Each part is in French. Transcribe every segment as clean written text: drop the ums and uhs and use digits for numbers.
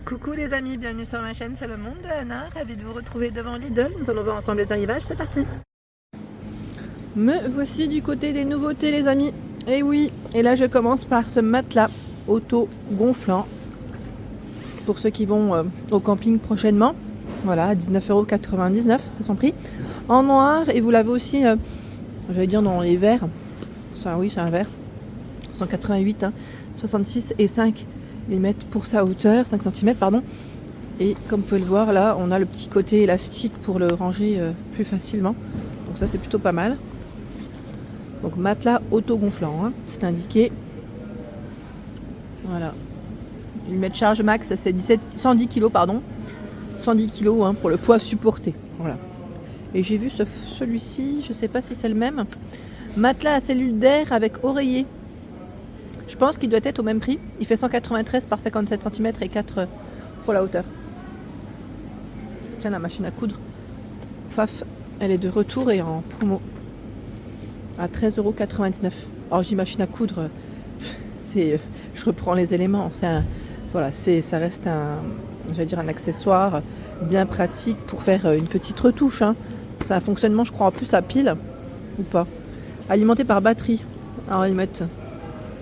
Coucou les amis, bienvenue sur ma chaîne, c'est le monde de Anna, ravi de vous retrouver devant Lidl. Nous allons voir ensemble les arrivages, c'est parti. Me voici du côté des nouveautés les amis. Et oui, et là je commence par ce matelas auto-gonflant. Pour ceux qui vont au camping prochainement. Voilà, 19,99 €, c'est son prix. En noir, et vous l'avez aussi, j'allais dire dans les verts. Ça, oui, c'est un vert. 188, 66 et 5 mm pour sa hauteur, 5 cm pardon. Et comme vous pouvez le voir là, on a le petit côté élastique pour le ranger plus facilement. Donc ça c'est plutôt pas mal. Donc matelas auto-gonflant, c'est indiqué. Voilà. Le mètre charge max c'est 110 kg pardon. 110 kg pour le poids supporté. Voilà. Et j'ai vu celui-ci, je sais pas si c'est le même. Matelas à cellule d'air avec oreiller. Je pense qu'il doit être au même prix. Il fait 193 par 57 cm et 4 pour la hauteur. Tiens, la machine à coudre. Faf, elle est de retour et en promo. À 13,99 €. Alors, j'ai machine à coudre. Je reprends les éléments. Voilà, ça reste un accessoire bien pratique pour faire une petite retouche. C'est un fonctionnement, je crois, en plus à pile ou pas. Alimenté par batterie. Alors, ils mettent.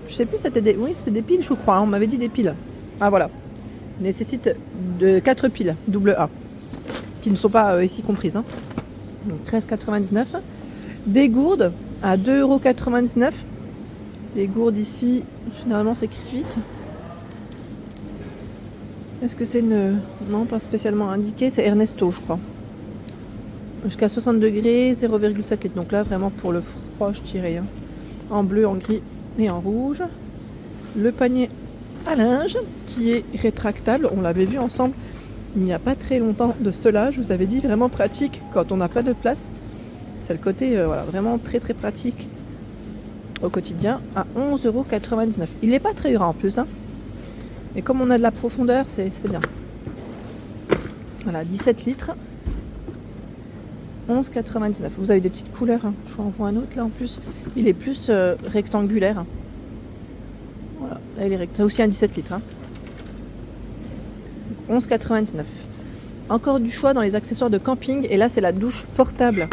Je sais plus, c'était des piles, je crois. On m'avait dit des piles. Ah voilà. Nécessite de 4 piles, double A, qui ne sont pas ici comprises. Donc 13,99 €. Des gourdes à 2,99 €. Les gourdes ici, généralement c'est écrit vite. Est-ce que c'est une. Non, pas spécialement indiqué. C'est Ernesto, je crois. Jusqu'à 60 degrés, 0,7 litres. Donc là, vraiment pour le froid, je dirais. En bleu, en gris et en rouge. Le panier à linge qui est rétractable, on l'avait vu ensemble il n'y a pas très longtemps de cela, je vous avais dit vraiment pratique quand on n'a pas de place. C'est le côté voilà, vraiment très très pratique au quotidien à 11,99 €. Il n'est pas très grand en plus, mais comme on a de la profondeur, c'est bien. Voilà, 17 litres, 11,99 €. Vous avez des petites couleurs, je vous en vois un autre là en plus. Il est plus rectangulaire. Voilà, là il est rectangulaire. C'est aussi un 17 litres. 11,99 €. Encore du choix dans les accessoires de camping. Et là c'est la douche portable.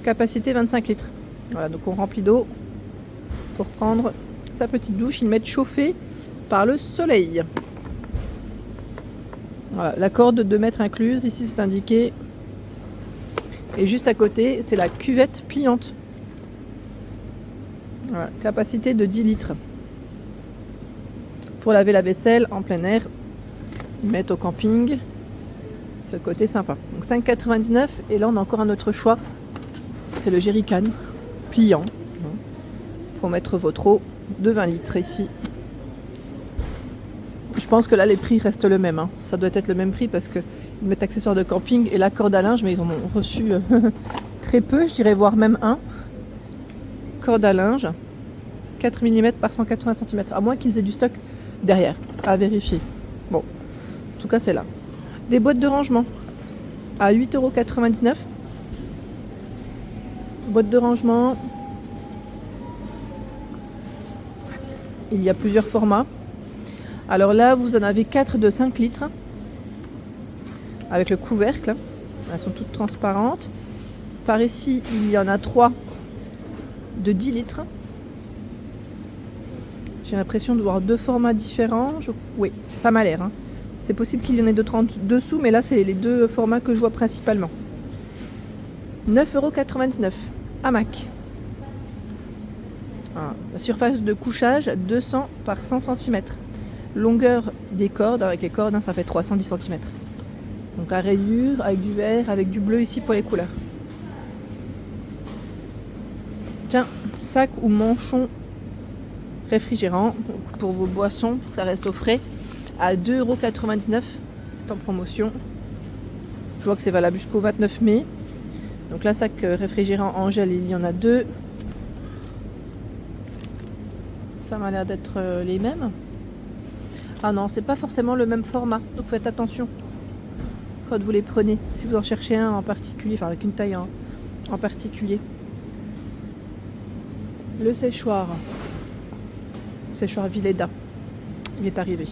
Capacité 25 litres. Voilà, donc on remplit d'eau pour prendre sa petite douche. Ils mettent chauffée par le soleil. Voilà, la corde de 2 mètres incluse. Ici c'est indiqué. Et juste à côté c'est la cuvette pliante. Voilà, capacité de 10 litres. Pour laver la vaisselle en plein air, ils mettent au camping. C'est le côté sympa. Donc 5,99 €. Et là on a encore un autre choix. C'est le jerrycan pliant. Pour mettre votre eau de 20 litres ici. Je pense que là les prix restent le même. Ça doit être le même prix parce qu'ils mettent accessoires de camping et la corde à linge, mais ils en ont reçu très peu, je dirais voire même un. Corde à linge, 4 mm par 180 cm, à moins qu'ils aient du stock derrière, à vérifier. Bon, en tout cas c'est là. Des boîtes de rangement à 8,99 €. Boîte de rangement. Il y a plusieurs formats. Alors là, vous en avez 4 de 5 litres. Avec le couvercle. Elles sont toutes transparentes. Par ici, il y en a 3 de 10 litres. J'ai l'impression de voir 2 formats différents. Oui, ça m'a l'air. C'est possible qu'il y en ait d'autres en dessous, mais là, c'est les 2 formats que je vois principalement. 9,99 € hamac. Voilà. La surface de couchage, 200 par 100 cm. Longueur des cordes, avec les cordes, ça fait 310 cm. Donc à rayures, avec du vert, avec du bleu ici pour les couleurs. Tiens, sac ou manchon réfrigérant pour vos boissons, pour que ça reste au frais, à 2,99 €. C'est en promotion. Je vois que c'est valable jusqu'au 29 mai. Donc là, sac réfrigérant en gel, il y en a 2. Ça m'a l'air d'être les mêmes. Ah non, c'est pas forcément le même format, donc faites attention quand vous les prenez, si vous en cherchez un en particulier, enfin avec une taille en particulier. Le séchoir Villeda, il est arrivé.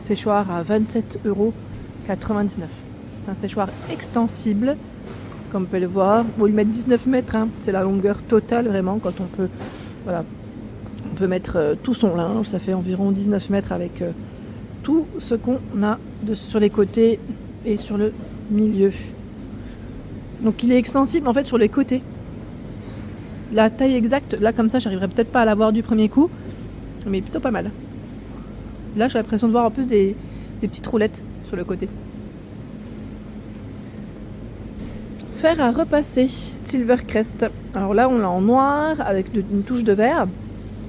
séchoir à 27,99 €. C'est un séchoir extensible, comme vous pouvez le voir. Bon, ils mettent 19 mètres, hein. C'est la longueur totale vraiment quand on peut, voilà, on peut mettre tout son linge. Ça fait environ 19 mètres avec tout ce qu'on a sur les côtés et sur le milieu. Donc il est extensible en fait sur les côtés. La taille exacte, là comme ça, j'arriverai peut-être pas à l'avoir du premier coup, mais plutôt pas mal. Là, j'ai l'impression de voir en plus des petites roulettes sur le côté. Fer à repasser, Silvercrest. Alors là, on l'a en noir avec une touche de vert.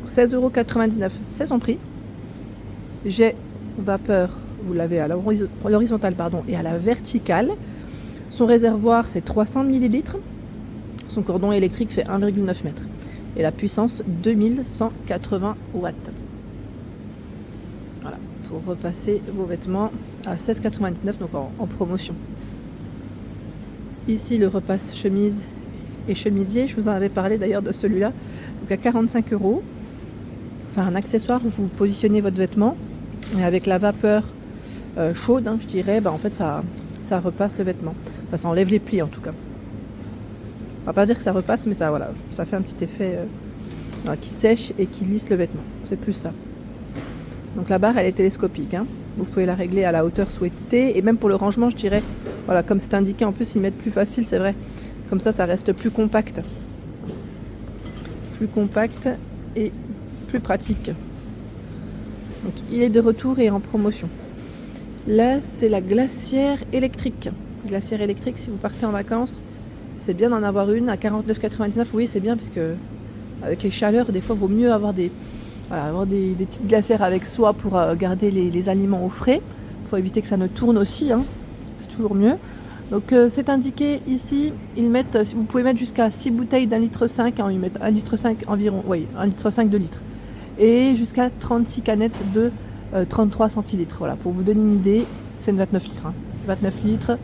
16,99 €, c'est son prix. Jet vapeur, vous l'avez à l'horizontale et à la verticale. Son réservoir, c'est 300 ml. Son cordon électrique fait 1,9 m. Et la puissance, 2180 watts. Voilà, pour repasser vos vêtements à 16,99 €, donc en promotion. Ici, le repasse chemise et chemisier. Je vous en avais parlé d'ailleurs de celui-là. Donc à 45 €. C'est un accessoire où vous positionnez votre vêtement. Et avec la vapeur chaude, je dirais, en fait, ça repasse le vêtement. Enfin, ça enlève les plis en tout cas. On va pas dire que ça repasse, mais ça, voilà, ça fait un petit effet qui sèche et qui lisse le vêtement. C'est plus ça. Donc la barre, elle est télescopique. Vous pouvez la régler à la hauteur souhaitée. Et même pour le rangement, je dirais, voilà, comme c'est indiqué, en plus, ils mettent plus facile, c'est vrai. Comme ça reste plus compact. Plus compact et plus pratique. Donc il est de retour et en promotion. Là, c'est la glacière électrique. Glacière électrique, si vous partez en vacances, c'est bien d'en avoir une à 49,99 €. Oui, c'est bien parce que avec les chaleurs, des fois, il vaut mieux avoir des petites glacières avec soi pour garder les aliments au frais, pour éviter que ça ne tourne aussi. C'est toujours mieux. Donc c'est indiqué ici, vous pouvez mettre jusqu'à 6 bouteilles d'1,5 litre. Ils mettent 1,5 litre environ, oui, 1,5 litre, 2 litres. Et jusqu'à 36 canettes de 33 centilitres. Voilà, pour vous donner une idée, c'est une 29 litres. 29 litres,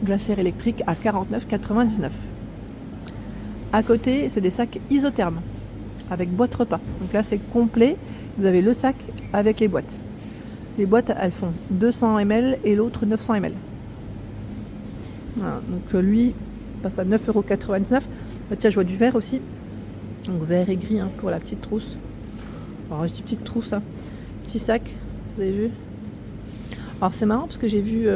glacière électrique à 49,99 €. À côté, c'est des sacs isothermes avec boîte repas. Donc là, c'est complet. Vous avez le sac avec les boîtes. Les boîtes, elles font 200 ml et l'autre 900 ml. Voilà, donc lui passe à 9,99 €. Tiens, je vois du vert aussi. Donc vert et gris pour la petite trousse. Alors je dis petite trousse, petit sac, vous avez vu. Alors c'est marrant parce que j'ai vu,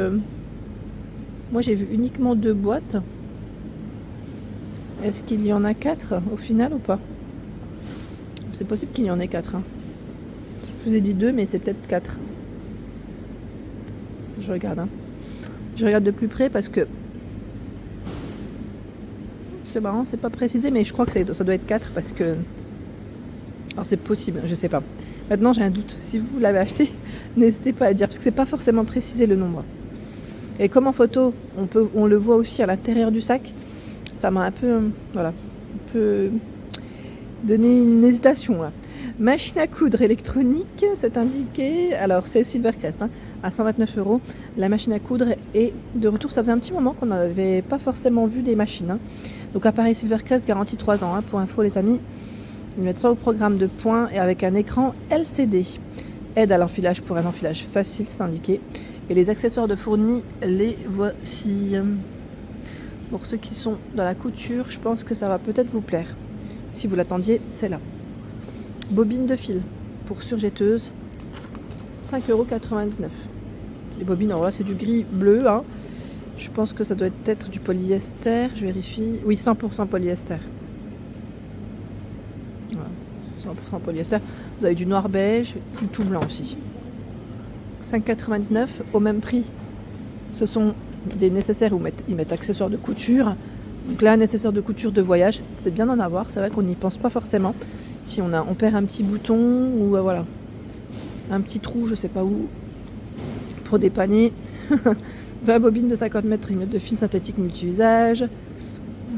moi j'ai vu uniquement 2 boîtes. Est-ce qu'il y en a 4 au final ou pas? C'est possible qu'il y en ait 4. Je vous ai dit 2, mais c'est peut-être 4. Je regarde. Je regarde de plus près parce que c'est marrant, c'est pas précisé, mais je crois que ça doit être 4 parce que... Alors c'est possible, je sais pas. Maintenant j'ai un doute. Si vous l'avez acheté, n'hésitez pas à dire, parce que c'est pas forcément précisé le nombre. Et comme en photo, on le voit aussi à l'intérieur du sac, ça m'a un peu donné une hésitation là. Machine à coudre électronique, c'est indiqué. Alors c'est Silvercrest à 129 €. La machine à coudre est de retour. Ça faisait un petit moment qu'on n'avait pas forcément vu des machines. Donc appareil Silvercrest, garantie 3 ans. Pour info les amis, ils mettent ça au programme de points et avec un écran LCD. Aide à l'enfilage pour un enfilage facile, c'est indiqué. Et les accessoires de fournis, les voici. Pour ceux qui sont dans la couture, je pense que ça va peut-être vous plaire. Si vous l'attendiez, c'est là. Bobine de fil pour surjetteuse, 5,99 €. Les bobines, alors là c'est du gris bleu. Je pense que ça doit être du polyester. Je vérifie. Oui, 100% polyester. Voilà. 100% polyester. Vous avez du noir beige, du tout blanc aussi. 5,99 € au même prix. Ce sont des nécessaires où ils mettent accessoires de couture. Donc là, nécessaire de couture de voyage, c'est bien d'en avoir. C'est vrai qu'on n'y pense pas forcément. Si on perd un petit bouton ou voilà, un petit trou, je sais pas où, pour dépanner. 20 bobines de 50 mètres, ils mettent de fil synthétique multi-usage.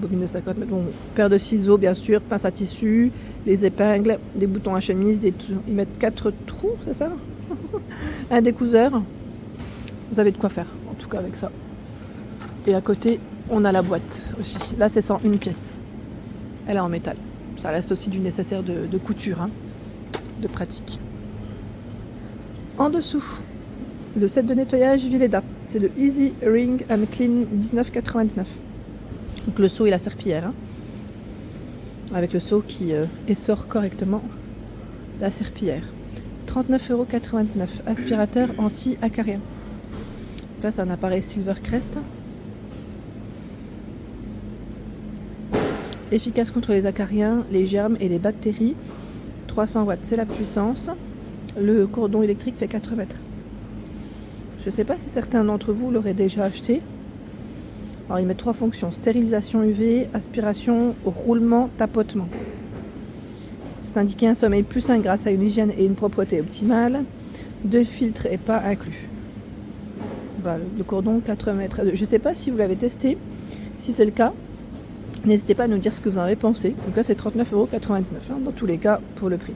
Bobine de 50 mètres, bon, paire de ciseaux bien sûr, pince à tissu, des épingles, des boutons à chemise, ils mettent 4 trous, c'est ça? Un découseur. Vous avez de quoi faire, en tout cas avec ça. Et à côté, on a la boîte aussi. Là, c'est 101 pièces. Elle est en métal. Ça reste aussi du nécessaire de couture, de pratique. En dessous, le set de nettoyage Vileda. C'est le Easy Ring and Clean 19,99. Donc le seau et la serpillière. Hein. Avec le seau qui essore correctement la serpillière. 39,99 €. Aspirateur anti-acarien. Là, c'est un appareil Silvercrest. Efficace contre les acariens, les germes et les bactéries. 300 watts, c'est la puissance. Le cordon électrique fait 4 mètres. Je ne sais pas si certains d'entre vous l'auraient déjà acheté. Alors, il met 3 fonctions. Stérilisation UV, aspiration, roulement, tapotement. C'est indiqué un sommeil plus sain grâce à une hygiène et une propreté optimale. 2 filtres et pas inclus. Voilà, le cordon 4 mètres. Je ne sais pas si vous l'avez testé. Si c'est le cas, n'hésitez pas à nous dire ce que vous en avez pensé. Donc là, c'est 39,99 € hein, dans tous les cas pour le prix.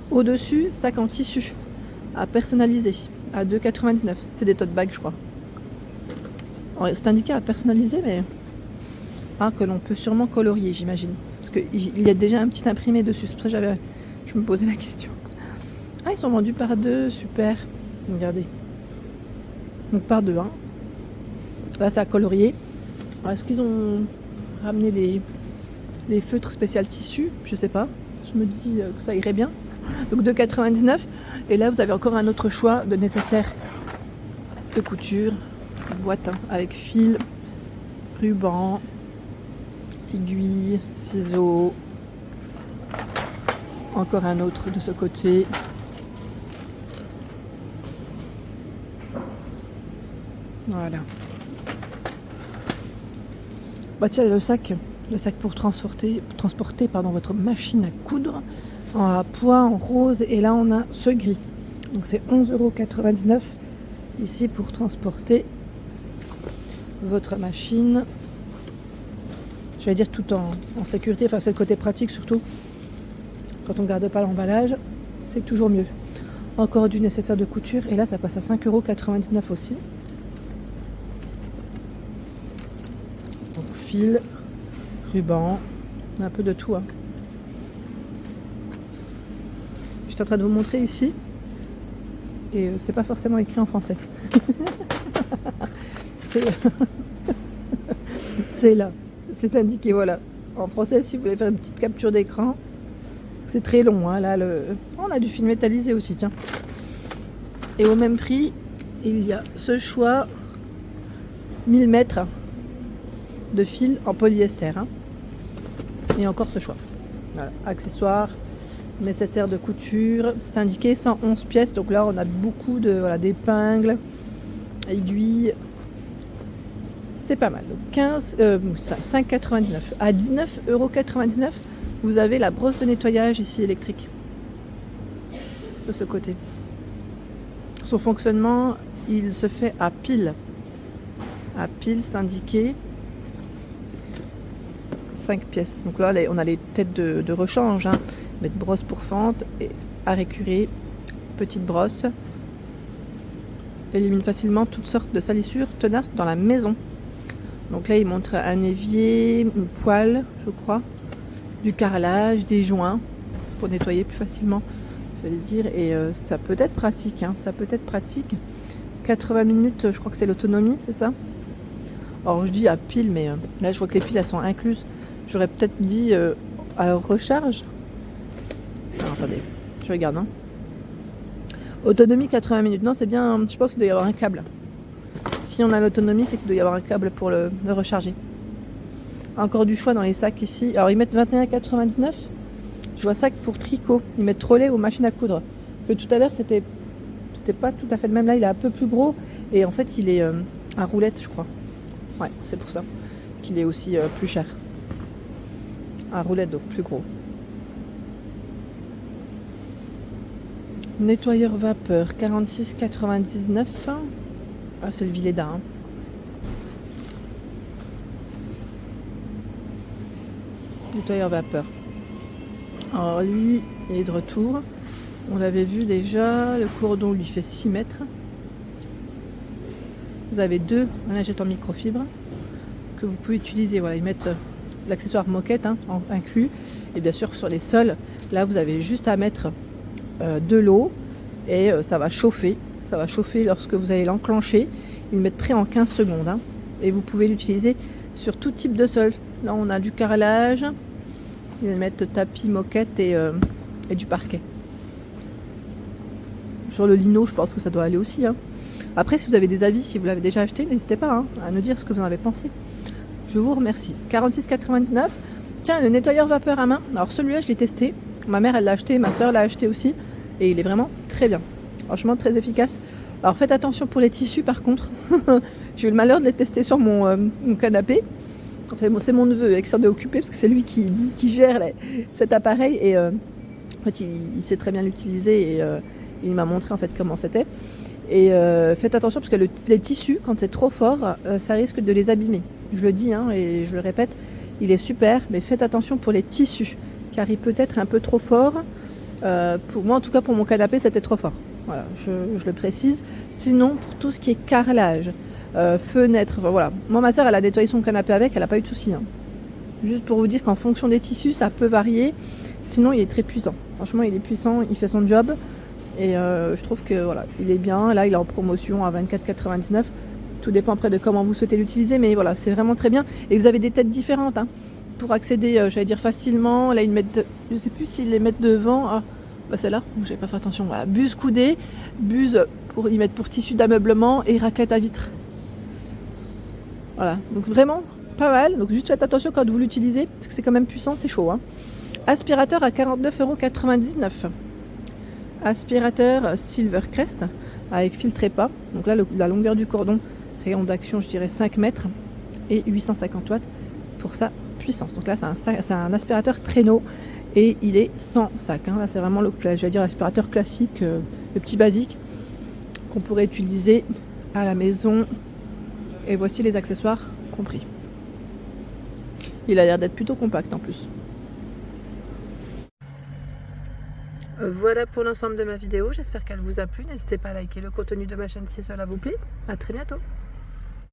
Au-dessus, sac en tissu à personnaliser à 2,99 €. C'est des tote bags, je crois. C'est indiqué à personnaliser, mais que l'on peut sûrement colorier, j'imagine. Parce qu'il y a déjà un petit imprimé dessus. C'est pour ça que je me posais la question. Ah, ils sont vendus par 2, super. Regardez. Donc par 2, hein. Là, c'est à colorier. Est-ce qu'ils ont ramené les feutres spécial tissu? Je sais pas. Je me dis que ça irait bien. Donc 2,99 €. Et là, vous avez encore un autre choix de nécessaires de couture. Une boîte hein, avec fil, ruban, aiguille, ciseaux. Encore un autre de ce côté. Voilà. Bah tiens, le sac pour transporter votre machine à coudre en pois, en rose, et là on a ce gris. Donc c'est 11,99 € ici pour transporter votre machine. Je vais dire tout en sécurité, enfin c'est le côté pratique surtout. Quand on ne garde pas l'emballage, c'est toujours mieux. Encore du nécessaire de couture, et là ça passe à 5,99 € aussi. Donc fil, ruban, on a un peu de tout. Hein. Je suis en train de vous montrer ici, et c'est pas forcément écrit en français. C'est là, c'est indiqué, voilà. En français, si vous voulez faire une petite capture d'écran, c'est très long. Hein. Là, on a du fil métallisé aussi, tiens. Et au même prix, il y a ce choix 1000 mètres de fil en polyester. Hein. Et encore ce choix. Voilà. Accessoires, nécessaires de couture. C'est indiqué 111 pièces. Donc là, on a beaucoup d'épingles, aiguilles. C'est pas mal. Donc 5,99 €. À 19,99 €, vous avez la brosse de nettoyage ici électrique. De ce côté. Son fonctionnement, il se fait à pile. À pile, c'est indiqué 5 pièces. Donc là, on a les têtes de rechange. Hein. Mettre brosse pour fente et à récurer. Petite brosse. Élimine facilement toutes sortes de salissures tenaces dans la maison. Donc là, il montre un évier, une poêle, je crois, du carrelage, des joints pour nettoyer plus facilement, je vais le dire. Et ça peut être pratique, hein, ça peut être pratique. 80 minutes, je crois que c'est l'autonomie, c'est ça? Alors je dis à pile, mais là je vois que les piles elles sont incluses. J'aurais peut-être dit à la recharge. Alors, attendez, je regarde. Hein. Autonomie 80 minutes. Non, c'est bien, je pense qu'il doit y avoir un câble. Si on a l'autonomie, c'est qu'il doit y avoir un câble pour le recharger. Encore du choix dans les sacs ici. Alors ils mettent 21,99 €. Je vois sac pour tricot. Ils mettent trolley ou machine à coudre. Que tout à l'heure c'était pas tout à fait le même. Là il est un peu plus gros et en fait il est à roulette, je crois. Ouais, c'est pour ça qu'il est aussi plus cher. À roulette, donc plus gros. Nettoyeur vapeur 46,99 €. Ah, c'est le Vileda. Hein. Nettoyeur vapeur. Alors lui, il est de retour. On l'avait vu déjà. Le cordon lui fait 6 mètres. Vous avez 2 lingettes en microfibre que vous pouvez utiliser. Voilà, ils mettent l'accessoire moquette hein, inclus. Et bien sûr, sur les sols, là, vous avez juste à mettre de l'eau et ça va chauffer. ça va chauffer lorsque vous allez l'enclencher. Ils le mettent prêt en 15 secondes. Hein. Et vous pouvez l'utiliser sur tout type de sol. Là, on a du carrelage. Ils mettent tapis, moquette et du parquet. Sur le lino, je pense que ça doit aller aussi. Hein. Après, si vous avez des avis, si vous l'avez déjà acheté, n'hésitez pas hein, à nous dire ce que vous en avez pensé. Je vous remercie. 46,99. Tiens, le nettoyeur vapeur à main. Alors celui-là, je l'ai testé. Ma mère, elle l'a acheté, ma soeur l'a acheté aussi. Et il est vraiment très bien. Franchement, très efficace. Alors faites attention pour les tissus par contre. J'ai eu le malheur de les tester sur mon canapé. Enfin, bon, c'est mon neveu qui s'en est occupé parce que c'est lui qui gère cet appareil. Et en fait, il sait très bien l'utiliser et il m'a montré en fait comment c'était. Et faites attention parce que les tissus, quand c'est trop fort, ça risque de les abîmer. Je le dis hein, et je le répète, il est super, mais faites attention pour les tissus, car il peut être un peu trop fort. Pour moi, en tout cas pour mon canapé, c'était trop fort. Voilà, je le précise. Sinon, pour tout ce qui est carrelage, fenêtre, enfin, voilà. Moi, ma soeur, elle a nettoyé son canapé avec, elle n'a pas eu de soucis. Hein. Juste pour vous dire qu'en fonction des tissus, ça peut varier. Sinon, il est très puissant. Franchement, il est puissant, il fait son job. Et je trouve que voilà, il est bien. Là, il est en promotion à 24,99. Tout dépend après de comment vous souhaitez l'utiliser, mais voilà, c'est vraiment très bien. Et vous avez des têtes différentes hein, pour accéder, j'allais dire facilement. Là, ils mettent, je sais plus s'ils les mettent devant. Ah, bah celle-là, j'avais pas fait attention. Voilà, buse coudée, buse pour y mettre pour tissu d'ameublement et raclette à vitre. Voilà, donc vraiment pas mal. Donc juste faites attention quand vous l'utilisez, parce que c'est quand même puissant, c'est chaud. Hein. Aspirateur à 49,99 €. Aspirateur Silvercrest avec filtre EPA. Donc là, la longueur du cordon, rayon d'action, je dirais 5 mètres et 850 watts pour sa puissance. Donc là, c'est un aspirateur traîneau et il est sans sac. Hein. Là, c'est vraiment l'aspirateur classique, le petit basique qu'on pourrait utiliser à la maison. Et voici les accessoires compris. Il a l'air d'être plutôt compact en plus. Voilà pour l'ensemble de ma vidéo, j'espère qu'elle vous a plu. N'hésitez pas à liker le contenu de ma chaîne si cela vous plaît. A très bientôt.